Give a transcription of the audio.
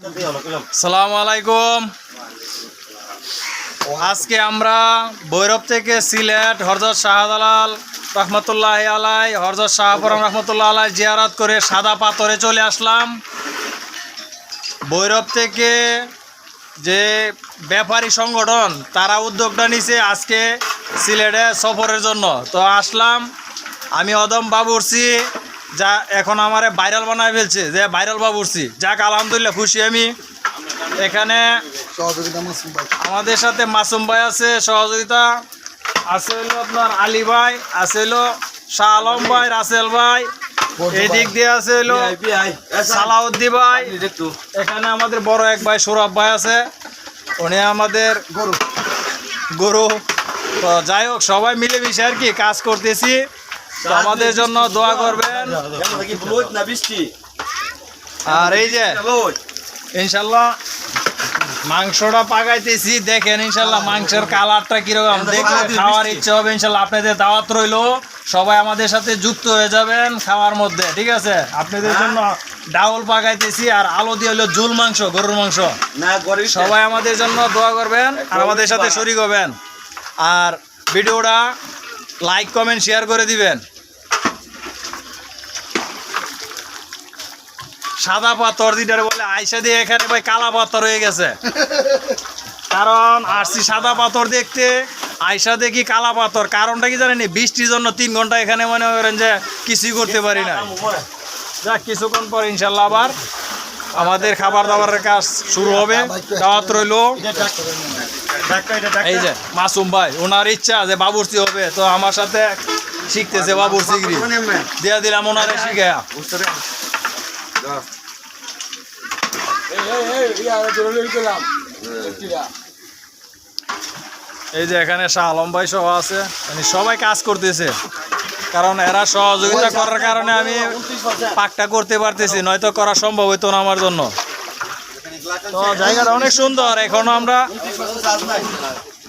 আসসালামু আলাইকুম। আজকে আমরা ভৈরব থেকে সিলেট হযরত শাহজালাল রহমতুল্লাহ আলাই, হযরত শাহপুরাম রহমতুল্লাহ আলাই জিয়ারত করে সাদা পাথরে চলে আসলাম। ভৈরব থেকে যে ব্যাপারী সংগঠন তারা উদ্যোগটা নিছে আজকে সিলেটে সফরের জন্য। তো আসলাম আমি অদম বাবুরচি, যা এখন আমারে ভাইরাল বানায় ফেলছে, যে ভাইরাল বাবুরচি। যাক আলহামদুলিল্লাহ খুশি আমি। এখানে আমাদের সাথে মাসুম ভাই আছে, সহযোগিতা আছে হইলো আপনার আলী ভাই, আছে হইলো শাহ আলম ভাই, রাসেল ভাই, এই দিক দিয়ে আছে হইলো সালাউদ্দি ভাই। এখানে আমাদের বড় এক ভাই সৌরভ ভাই আছে, উনি আমাদের গরু। তো যাই হোক, সবাই মিলেমিশে আর কি কাজ করতেছি। তো আমাদের জন্য দোয়া করবেন। আর এই যে ইনশাল্লাহ মাংসটা পাকাইতেছি, দেখেন ইনশাল্লাহ মাংসের কালারটা কিরকম, দেখলে খাওয়ার ইচ্ছে হবে ইনশাল্লাহ। আপনাদের দাওয়াত রইলো, সবাই আমাদের সাথে যুক্ত হয়ে যাবেন খাওয়ার মধ্যে, ঠিক আছে? আপনাদের জন্য ডাউল পাকাইতেছি, আর আলো দিয়ে হলো ঝোল মাংস, গরুর মাংস। সবাই আমাদের জন্য দোয়া করবেন আর আমাদের সাথে শরীক হবেন। আর ভিডিওটা লাইক কমেন্ট শেয়ার করে দিবেন। সাদা পাথর যেটারে বলে আইসা দিয়ে এখানে ভাই কালা পাথর হয়ে গেছে, কারণ আসছি সাদা পাথর দেখতে, আইসা দেখি কালা পাথর। কারণটা কি জানেন? বৃষ্টির জন্য 3 ঘন্টা এখানে মনে করেন যে কিছুই করতে পারি না। যাক, কিছুক্ষণ পর ইনশাল্লাহ আবার আমাদের খাবার দাবারের কাজ শুরু হবে। দাওয়াত রইল। এই যে মাসুম ভাই, ওনার ইচ্ছা যে বাবুর্চি হবে, তো আমার সাথে শিখতেছে বাবুর্চিগিরি, দিয়া দিলাম ওনারে শিখে। এই যে এখানে শাহ আলম ভাই সহ আছে, মানে সবাই কাজ করতেছে, কারণ এরা সহযোগিতা করার কারণে আমি পাকটা করতে পারতেছি, নয়তো করা সম্ভব হইতো না আমার জন্য। তো জায়গাটা অনেক সুন্দর। এখনো আমরা